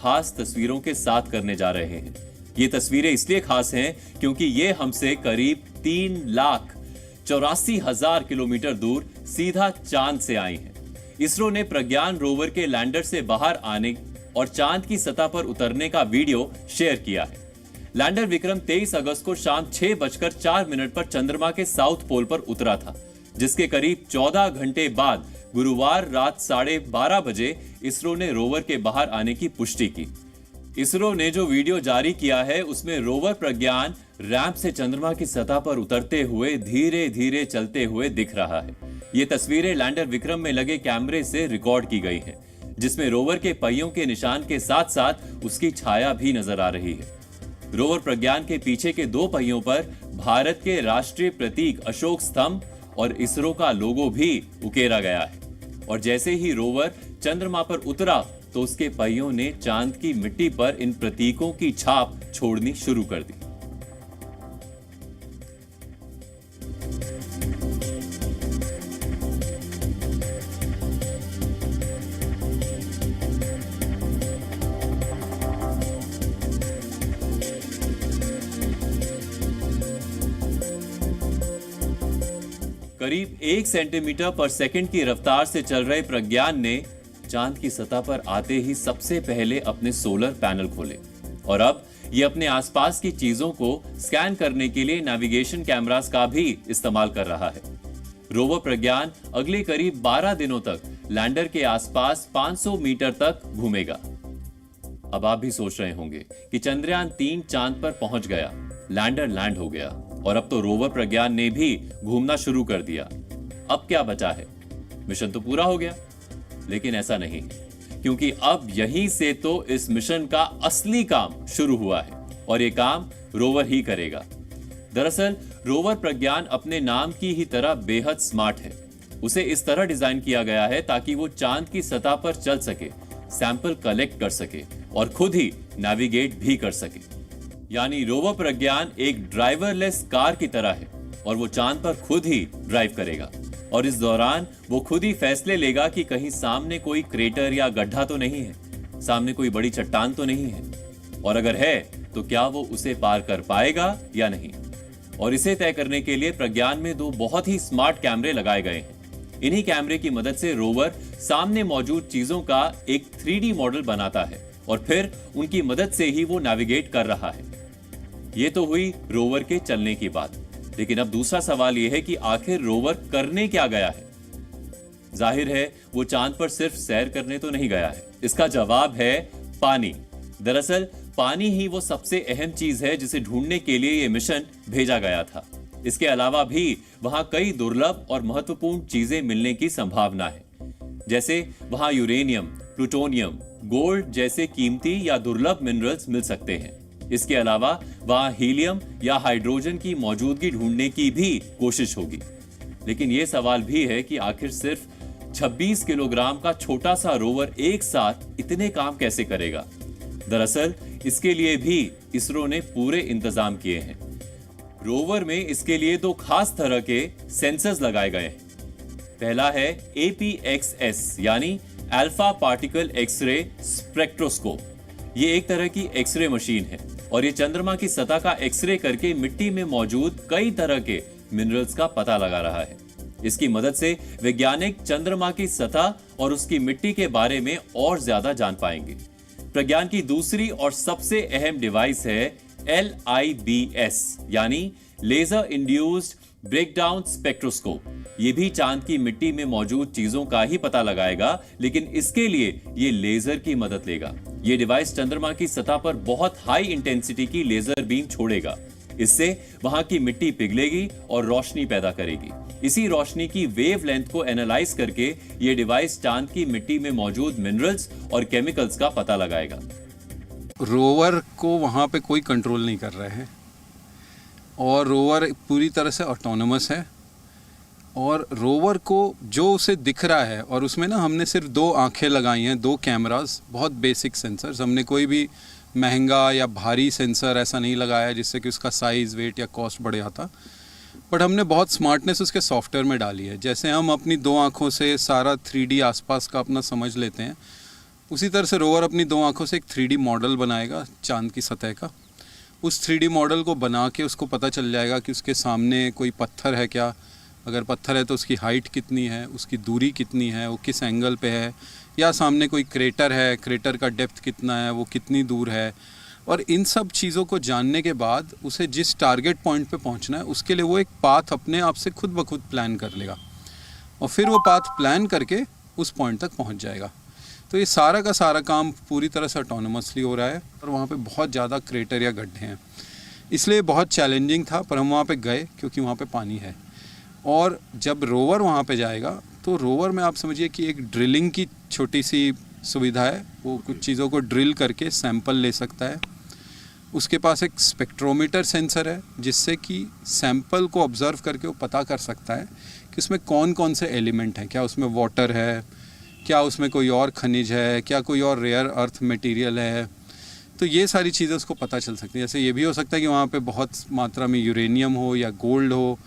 खास तस्वीरों के साथ करने जा रहे हैं। ये तस्वीरें इसलिए खास हैं क्योंकि ये हमसे करीब 3,84,000 किलोमीटर दूर सीधा चांद से आई हैं। इसरो ने प्रज्ञान रोवर के लैंडर से बाहर आने और चांद की सतह पर उतरने का वीडियो शेयर किया है। लैंडर विक्रम 23 अगस्त को शाम 6:04 पर चंद्रमा के साउथ पोल पर उतरा था, जिसके करीब 14 घंटे बाद गुरुवार रात 12:30 बजे इसरो ने रोवर के बाहर आने की पुष्टि की। इसरो ने जो वीडियो जारी किया है उसमें रोवर प्रज्ञान रैंप से चंद्रमा की सतह पर उतरते हुए धीरे धीरे चलते हुए दिख रहा है। ये तस्वीरें लैंडर विक्रम में लगे कैमरे से रिकॉर्ड की गई हैं, जिसमें रोवर के पहियों के निशान के साथ साथ उसकी छाया भी नजर आ रही है। रोवर प्रज्ञान के पीछे के 2 पहियों पर भारत के राष्ट्रीय प्रतीक अशोक स्तंभ और इसरो का लोगो भी उकेरा गया है। और जैसे ही रोवर चंद्रमा पर उतरा तो उसके पहियों ने चांद की मिट्टी पर इन प्रतीकों की छाप छोड़नी शुरू कर दी। करीब 1 सेंटीमीटर पर सेकंड की रफ्तार से चल रहे प्रज्ञान ने चांद की सतह पर आते ही सबसे पहले अपने सोलर पैनल खोले और अब ये अपने आसपास की चीजों को स्कैन करने के लिए नेविगेशन कैमरास का भी इस्तेमाल कर रहा है। रोवर प्रज्ञान अगले करीब 12 दिनों तक लैंडर के आसपास 500 मीटर तक घूमेगा। अब आप भी सोच रहे होंगे कि चंद्रयान 3 चांद पर पहुंच गया, लैंडर लैंड हो गया और अब तो रोवर प्रज्ञान ने भी घूमना शुरू कर दिया। अब क्या बचा है? मिशन तो पूरा हो गया, लेकिन ऐसा नहीं है, क्योंकि अब यहीं से तो इस मिशन का असली काम शुरू हुआ है और ये काम रोवर ही करेगा। दरअसल रोवर प्रज्ञान अपने नाम की ही तरह बेहद स्मार्ट है। उसे इस तरह डिजाइन किया गया है ताकि वो चांद की सतह पर चल सके, सैंपल कलेक्ट कर सके और खुद ही नेविगेट भी कर सके। यानी रोवर प्रज्ञान एक ड्राइवरलेस कार की तरह है और वो चांद पर खुद ही ड्राइव करेगा और इस दौरान वो खुद ही फैसले लेगा कि कहीं सामने कोई क्रेटर या गड्ढा तो नहीं है, सामने कोई बड़ी चट्टान तो नहीं है, और अगर है तो क्या वो उसे पार कर पाएगा या नहीं। और इसे तय करने के लिए प्रज्ञान में 2 बहुत ही स्मार्ट कैमरे लगाए गए हैं। इन्हीं कैमरे की मदद से रोवर सामने मौजूद चीजों का एक 3D मॉडल बनाता है और फिर उनकी मदद से ही वो नेविगेट कर रहा है। ये तो हुई रोवर के चलने की बात, लेकिन अब दूसरा सवाल यह है कि आखिर रोवर करने क्या गया है। जाहिर है वो चांद पर सिर्फ सैर करने तो नहीं गया है। इसका जवाब है पानी। दरअसल पानी ही वो सबसे अहम चीज है जिसे ढूंढने के लिए ये मिशन भेजा गया था। इसके अलावा भी वहां कई दुर्लभ और महत्वपूर्ण चीजें मिलने की संभावना है, जैसे वहां यूरेनियम, प्लूटोनियम, गोल्ड जैसे कीमती या दुर्लभ मिनरल्स मिल सकते हैं। इसके अलावा वहां हीलियम या हाइड्रोजन की मौजूदगी ढूंढने की भी कोशिश होगी। लेकिन यह सवाल भी है कि आखिर सिर्फ 26 किलोग्राम का छोटा सा रोवर एक साथ इतने काम कैसे करेगा। दरअसल इसके लिए भी इसरो ने पूरे इंतजाम किए हैं। रोवर में इसके लिए 2 खास तरह के सेंसर्स लगाए गए हैं। पहला है APXS यानी अल्फा पार्टिकल एक्सरे स्पेक्ट्रोस्कोप। ये एक तरह की एक्सरे मशीन है और ये चंद्रमा की सतह का एक्सरे करके मिट्टी में मौजूद कई तरह के मिनरल्स का पता लगा रहा है। इसकी मदद से वैज्ञानिक चंद्रमा की सतह और उसकी मिट्टी के बारे में और ज्यादा जान पाएंगे। प्रज्ञान की दूसरी और सबसे अहम डिवाइस है LIBS यानी लेजर इंड्यूस्ड ब्रेकडाउन स्पेक्ट्रोस्कोप। ये भी चांद की मिट्टी में मौजूद चीजों का ही पता लगाएगा, लेकिन इसके लिए ये लेजर की मदद लेगा। ये डिवाइस चंद्रमा की सतह पर बहुत हाई इंटेंसिटी की लेजर बीम छोड़ेगा। इससे वहां की मिट्टी पिघलेगी और रोशनी पैदा करेगी। इसी रोशनी की वेवलेंथ को एनालाइज करके ये डिवाइस चांद की मिट्टी में मौजूद मिनरल्स और केमिकल्स का पता लगाएगा। रोवर को वहां पे कोई कंट्रोल नहीं कर रहे हैं और रोवर पूरी तरह से ऑटोनोमस है और रोवर को जो उसे दिख रहा है, और उसमें ना हमने सिर्फ 2 आंखें लगाई हैं, 2 कैमरास, बहुत बेसिक सेंसर्स। हमने कोई भी महंगा या भारी सेंसर ऐसा नहीं लगाया जिससे कि उसका साइज़, वेट या कॉस्ट बढ़ जाता, बट हमने बहुत स्मार्टनेस उसके सॉफ्टवेयर में डाली है। जैसे हम अपनी 2 आंखों से सारा 3D आसपास का अपना समझ लेते हैं, उसी तरह से रोवर अपनी 2 आंखों से एक 3D मॉडल बनाएगा चांद की सतह का। उस 3D मॉडल को बना के उसको पता चल जाएगा कि उसके सामने कोई पत्थर है क्या, अगर पत्थर है तो उसकी हाइट कितनी है, उसकी दूरी कितनी है, वो किस एंगल पे है, या सामने कोई क्रेटर है, क्रेटर का डेप्थ कितना है, वो कितनी दूर है। और इन सब चीज़ों को जानने के बाद उसे जिस टारगेट पॉइंट पे पहुंचना है उसके लिए वो एक पाथ अपने आप से खुद ब खुद प्लान कर लेगा और फिर वो पाथ प्लान करके उस पॉइंट तक पहुंच जाएगा। तो ये सारा का सारा काम पूरी तरह से ऑटोनोमसली हो रहा है और वहाँ पे बहुत ज़्यादा क्रेटर या गड्ढे हैं, इसलिए बहुत चैलेंजिंग था, पर हम वहाँ पे गए क्योंकि वहाँ पे पानी है। और जब रोवर वहाँ पे जाएगा तो रोवर में आप समझिए कि एक ड्रिलिंग की छोटी सी सुविधा है, वो कुछ चीज़ों को ड्रिल करके सैंपल ले सकता है। उसके पास एक स्पेक्ट्रोमीटर सेंसर है जिससे कि सैंपल को ऑब्जर्व करके वो पता कर सकता है कि उसमें कौन कौन से एलिमेंट हैं, क्या उसमें वाटर है, क्या उसमें कोई और खनिज है, क्या कोई और रेयर अर्थ मटेरियल है। तो ये सारी चीज़ें उसको पता चल सकती हैं। जैसे ये भी हो सकता है कि वहाँ पे बहुत मात्रा में यूरेनियम हो या गोल्ड हो।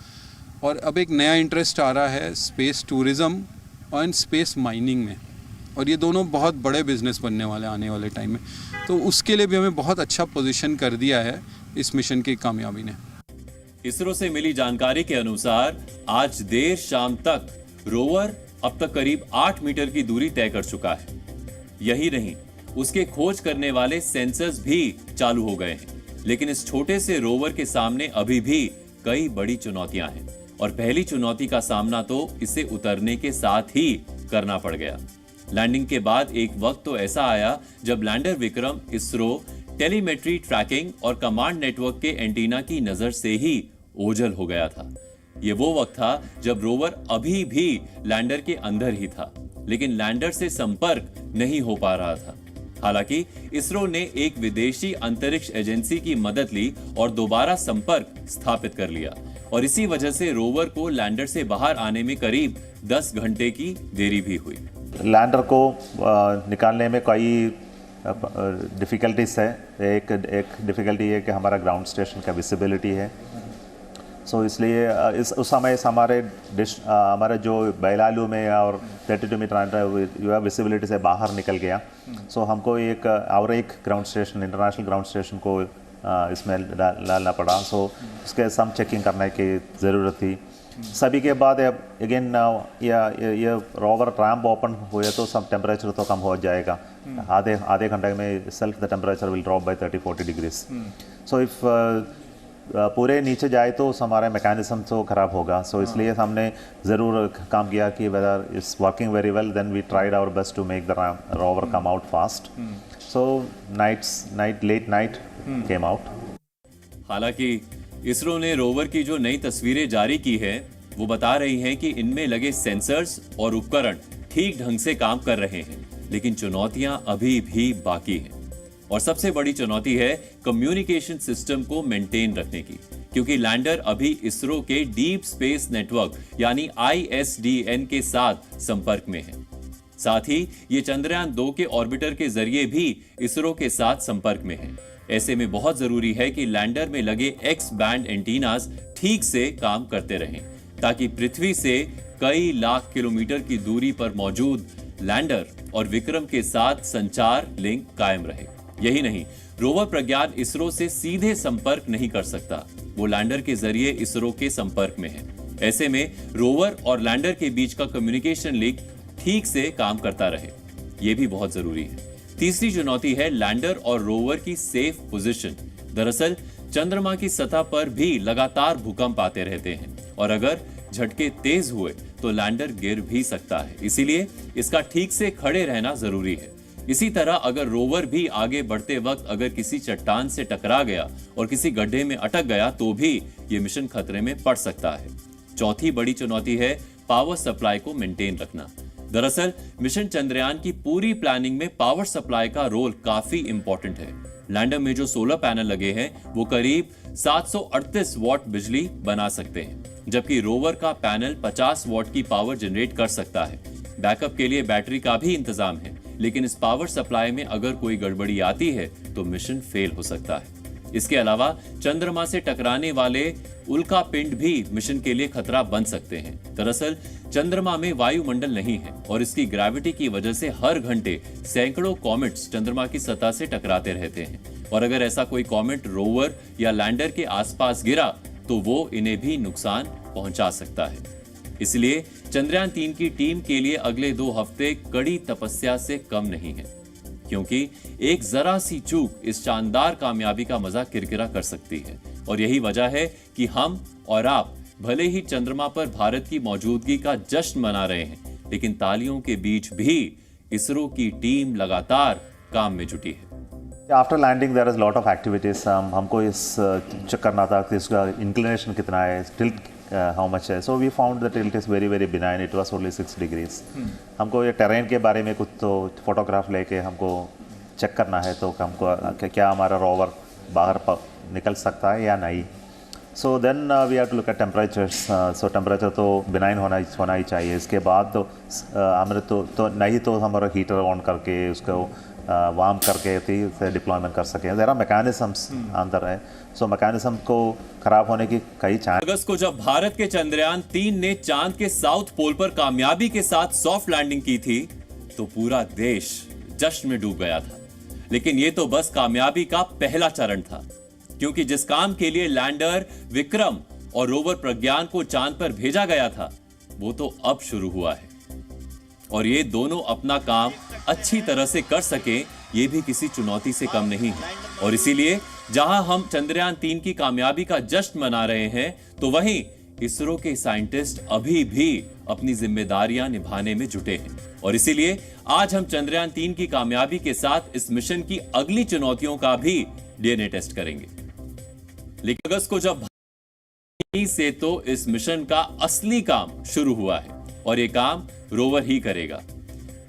और अब एक नया इंटरेस्ट आ रहा है स्पेस टूरिज़्म और स्पेस माइनिंग में, और ये दोनों बहुत बड़े बिजनेस बनने वाले आने वाले टाइम में। तो उसके लिए भी हमें बहुत अच्छा पोजीशन कर दिया है इस मिशन की कामयाबी ने। इसरो से मिली जानकारी के अनुसार आज देर शाम तक रोवर अब तक करीब 8 मीटर की दूरी तय कर चुका है। यही नहीं, उसके खोज करने वाले सेंसर्स भी चालू हो गए हैं। लेकिन इस छोटे से रोवर के सामने अभी भी कई बड़ी चुनौतियां हैं, और पहली चुनौती का सामना तो इसे उतरने के साथ ही करना पड़ गया। लैंडिंग के बाद एक वक्त तो ऐसा आया जब lander Vikram ISRO telemetry tracking और कमांड नेटवर्क के एंटीना की नजर से ही ओझल हो गया था। ये वो वक्त था जब रोवर अभी भी लैंडर के अंदर ही था, लेकिन लैंडर से संपर्क नहीं हो पा रहा था। हालांकि इसरो ने एक विदेशी अंतरिक्ष एजेंसी की मदद ली और दोबारा संपर्क स्थापित कर लिया, और इसी वजह से रोवर को लैंडर से बाहर आने में करीब 10 घंटे की देरी भी हुई। लैंडर को निकालने में कई डिफ़िकल्टीज है। एक डिफ़िकल्टी है कि हमारा ग्राउंड स्टेशन का विजिबिलिटी है। सो इसलिए उस समय हमारे जो बेलालू में और 32 मीटर विजिबिलिटी से बाहर निकल गया। सो हमको एक ground station, international ground station को इसमें डालना पड़ा। सो उसके सम चेकिंग करने की ज़रूरत थी। सभी के बाद अगेन ये रोवर रैम्प ओपन हुए तो सब टेम्परेचर तो कम हो जाएगा। आधे घंटे में self the temperature will drop by 30-40 degrees. So if पूरे नीचे जाए तो हमारा मैकेनिज्म तो ख़राब होगा। सो इसलिए हमने ज़रूर काम किया कि weather is working very well, then we tried our best to make the rover come out fast. So late night came out. हालांकि इसरो ने रोवर की जो नई तस्वीरें जारी की है वो बता रही हैं कि इनमें लगे सेंसर्स और उपकरण ठीक ढंग से काम कर रहे हैं, लेकिन चुनौतियां अभी भी बाकी हैं। और सबसे बड़ी चुनौती है कम्युनिकेशन सिस्टम को मेंटेन रखने की, क्योंकि लैंडर अभी इसरो के डीप स्पेस नेटवर्क यानी ISDN के साथ संपर्क में है। साथ ही ये चंद्रयान 2 के ऑर्बिटर के जरिए भी इसरो के साथ संपर्क में है। ऐसे में बहुत जरूरी है कि लैंडर में लगे X बैंड एंटीनास ठीक से काम करते रहें, ताकि पृथ्वी से कई लाख किलोमीटर की दूरी पर मौजूद लैंडर और विक्रम के साथ संचार लिंक कायम रहे। यही नहीं, रोवर प्रज्ञान इसरो से सीधे संपर्क नहीं कर सकता, वो लैंडर के जरिए इसरो के संपर्क में है। ऐसे में रोवर और लैंडर के बीच का कम्युनिकेशन लिंक ठीक से काम करता रहे, ये भी बहुत जरूरी है। तीसरी चुनौती है लैंडर और रोवर की सेफ पोजीशन। दरअसल चंद्रमा की सतह पर भी लगातार भूकंप आते रहते हैं, और अगर झटके तेज हुए तो लैंडर गिर भी सकता है। इसीलिए इसका ठीक से खड़े रहना जरूरी है। इसी तरह अगर रोवर भी आगे बढ़ते वक्त अगर किसी चट्टान से टकरा गया और किसी गड्ढे में अटक गया तो भी ये मिशन खतरे में पड़ सकता है। चौथी बड़ी चुनौती है पावर सप्लाई को मेंटेन रखना। दरअसल मिशन चंद्रयान की पूरी प्लानिंग में पावर सप्लाई का रोल काफी इंपॉर्टेंट है। लैंडर में जो सोलर पैनल लगे हैं वो करीब 738 वॉट बिजली बना सकते हैं, जबकि रोवर का पैनल 50 वॉट की पावर जनरेट कर सकता है। बैकअप के लिए बैटरी का भी इंतजाम है, लेकिन इस पावर सप्लाई में अगर कोई गड़बड़ी आती है तो मिशन फेल हो सकता है। इसके अलावा चंद्रमा से टकराने वाले उल्का पिंड भी मिशन के लिए खतरा बन सकते हैं। दरअसल चंद्रमा में वायुमंडल नहीं है और इसकी ग्रेविटी की वजह से हर घंटे सैकड़ों कॉमेट्स चंद्रमा की सतह से टकराते रहते हैं और अगर ऐसा कोई कॉमेट रोवर या लैंडर के आसपास गिरा तो वो इन्हें भी नुकसान पहुंचा सकता है। इसलिए चंद्रयान 3 की टीम के लिए अगले 2 हफ्ते कड़ी तपस्या से कम नहीं है, क्योंकि एक जरा सी चूक इस शानदार कामयाबी का मजा किरकिरा कर सकती है। और यही वजह है कि हम और आप भले ही चंद्रमा पर भारत की मौजूदगी का जश्न मना रहे हैं, लेकिन तालियों के बीच भी इसरो की टीम लगातार काम में जुटी है। After landing there is lot of activities. हमको इस चेक करना था कि इसका इंक्लिनेशन कितना है, टिल्ट हाउ मच है। So we found the tilt is very very benign, it was only 6 degrees. हमको ये टेरेन के बारे में कुछ तो फोटोग्राफ लेके हमको चेक करना है, तो हमको क्या हमारा रोवर बाहर निकल सकता है या नहीं। So then we have to look at temperatures. So temperature तो बिनाइन होना ही चाहिए। इसके बाद तो हमने तो नहीं तो हमारा हीटर ऑन करके उसको वार्म करके फिर डिप्लॉयमेंट कर सकें। देयर आर मैकेनिज्म्स अंदर है। सो मैकेनिज्म को खराब होने की कई चांस। अगस्त को जब भारत के चंद्रयान 3 ने चांद के साउथ पोल पर कामयाबी के साथ सॉफ्ट लैंडिंग की थी तो पूरा देश जश्न में डूब गया था। लेकिन ये तो बस कामयाबी का पहला चरण था, क्योंकि जिस काम के लिए लैंडर विक्रम और रोवर प्रज्ञान को चांद पर भेजा गया था वो तो अब शुरू हुआ है। और ये दोनों अपना काम अच्छी तरह से कर सके ये भी किसी चुनौती से कम नहीं है। और इसीलिए जहां हम चंद्रयान 3 की कामयाबी का जश्न मना रहे हैं तो वहीं इसरो के साइंटिस्ट अभी भी अपनी जिम्मेदारियां निभाने में जुटे हैं। और इसीलिए आज हम चंद्रयान 3 की कामयाबी के साथ इस मिशन की अगली चुनौतियों का भी डीएनए टेस्ट करेंगे। लेकिन अगस्त को जब से तो इस मिशन का असली काम शुरू हुआ है और ये काम रोवर ही करेगा।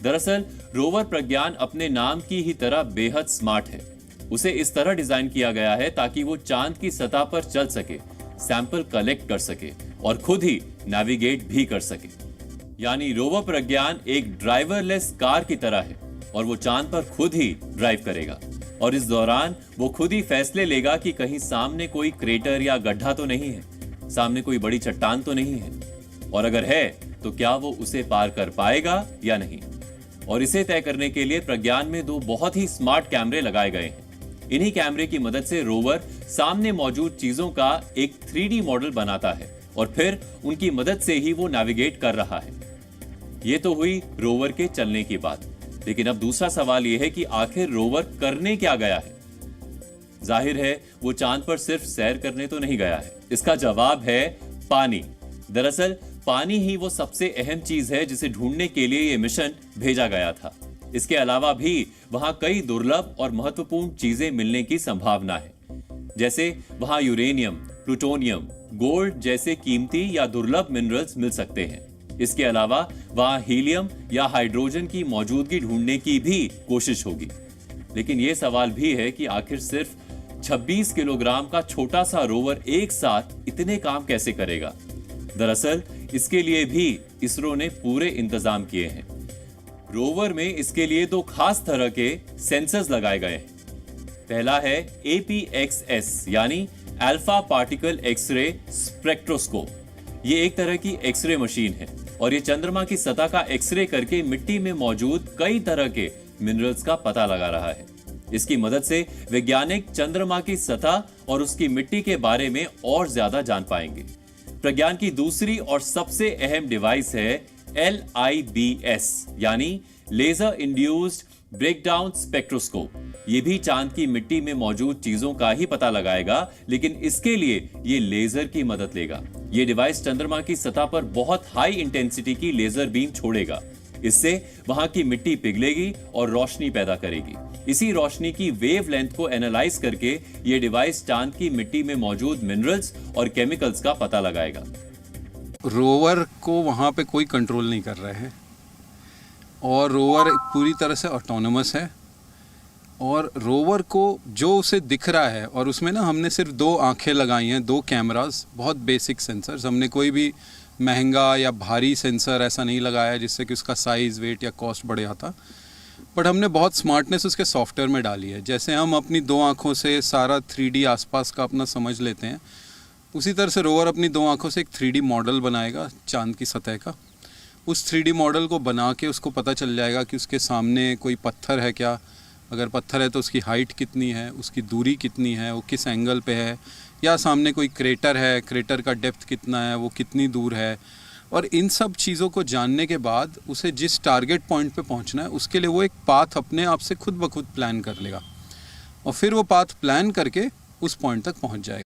दरअसल रोवर प्रज्ञान अपने नाम की ही तरह बेहद स्मार्ट है। उसे इस तरह डिजाइन किया गया है ताकि वो चांद की सतह पर चल सके, सैंपल कलेक्ट कर सके और खुद ही नेविगेट भी कर सके। यानी रोवर प्रज्ञान एक ड्राइवरलेस कार की तरह है और वो चांद पर खुद ही ड्राइव करेगा और इस दौरान वो खुद ही फैसले लेगा कि कहीं सामने कोई क्रेटर या गड्ढा तो नहीं है, सामने कोई बड़ी चट्टान तो नहीं है, और अगर है तो क्या वो उसे पार कर पाएगा या नहीं। और इसे तय करने के लिए प्रज्ञान में 2 बहुत ही स्मार्ट कैमरे लगाए गए हैं। इन्हीं कैमरे की मदद से रोवर सामने मौजूद चीजों का एक 3D मॉडल बनाता है और फिर उनकी मदद से ही वो नेविगेट कर रहा है। ये तो हुई रोवर के चलने की बात, लेकिन अब दूसरा सवाल यह है कि आखिर रोवर करने क्या गया है। जाहिर है वो चांद पर सिर्फ सैर करने तो नहीं गया है। इसका जवाब है पानी। दरअसल पानी ही वो सबसे अहम चीज है जिसे ढूंढने के लिए ये मिशन भेजा गया था। इसके अलावा भी वहां कई दुर्लभ और महत्वपूर्ण चीजें मिलने की संभावना है, जैसे वहां यूरेनियम, प्लूटोनियम, गोल्ड जैसे कीमती या दुर्लभ मिनरल्स मिल सकते हैं। इसके अलावा वहां हीलियम या हाइड्रोजन की मौजूदगी ढूंढने की भी कोशिश होगी। लेकिन यह सवाल भी है कि आखिर सिर्फ 26 किलोग्राम का छोटा सा रोवर एक साथ इतने काम कैसे करेगा। दरअसल इसके लिए भी इसरो ने पूरे इंतजाम किए हैं। रोवर में इसके लिए 2 खास तरह के सेंसर्स लगाए गए हैं। पहला है APXS यानी अल्फा पार्टिकल एक्सरे स्पेक्ट्रोस्कोप। ये एक तरह की एक्सरे मशीन है और ये चंद्रमा की सतह का एक्सरे करके मिट्टी में मौजूद कई तरह के मिनरल्स का पता लगा रहा है। इसकी मदद से वैज्ञानिक चंद्रमा की सतह और उसकी मिट्टी के बारे में और ज्यादा जान पाएंगे। प्रज्ञान की दूसरी और सबसे अहम डिवाइस है LIBS यानी लेजर इंड्यूस्ड ब्रेकडाउन स्पेक्ट्रोस्कोप। ये भी चांद की मिट्टी में मौजूद चीजों का ही पता लगाएगा, लेकिन इसके लिए ये लेजर की मदद लेगा। ये डिवाइस चंद्रमा की सतह पर बहुत हाई इंटेंसिटी की लेजर बीम छोड़ेगा। इससे वहां की मिट्टी पिघलेगी और रोशनी पैदा करेगी। इसी रोशनी की वेवलेंथ को एनालाइज करके ये डिवाइस चांद की मिट्टी में मौजूद मिनरल्स और केमिकल्स का पता लगाएगा। रोवर को वहाँ पे कोई कंट्रोल नहीं कर रहे हैं और रोवर पूरी तरह से ऑटोनोमस है और रोवर को जो उसे दिख रहा है, और उसमें ना हमने सिर्फ 2 आंखें लगाई हैं, 2 कैमरास, बहुत बेसिक सेंसर्स। हमने कोई भी महंगा या भारी सेंसर ऐसा नहीं लगाया जिससे कि उसका साइज़, वेट या कॉस्ट बढ़ जाता। बट हमने बहुत स्मार्टनेस उसके सॉफ्टवेयर में डाली है। जैसे हम अपनी 2 आँखों से सारा 3D आसपास का अपना समझ लेते हैं, उसी तरह से रोवर अपनी 2 आँखों से एक 3D मॉडल बनाएगा चांद की सतह का। उस 3D मॉडल को बना के उसको पता चल जाएगा कि उसके सामने कोई पत्थर है क्या, अगर पत्थर है तो उसकी हाइट कितनी है, उसकी दूरी कितनी है, वो किस एंगल पे है, या सामने कोई क्रेटर है, क्रेटर का डेप्थ कितना है, वो कितनी दूर है। और इन सब चीज़ों को जानने के बाद उसे जिस टारगेट पॉइंट पे पहुंचना है उसके लिए वो एक पाथ अपने आप से खुद ब खुद प्लान कर लेगा और फिर वो पाथ प्लान करके उस पॉइंट तक पहुंच जाएगा।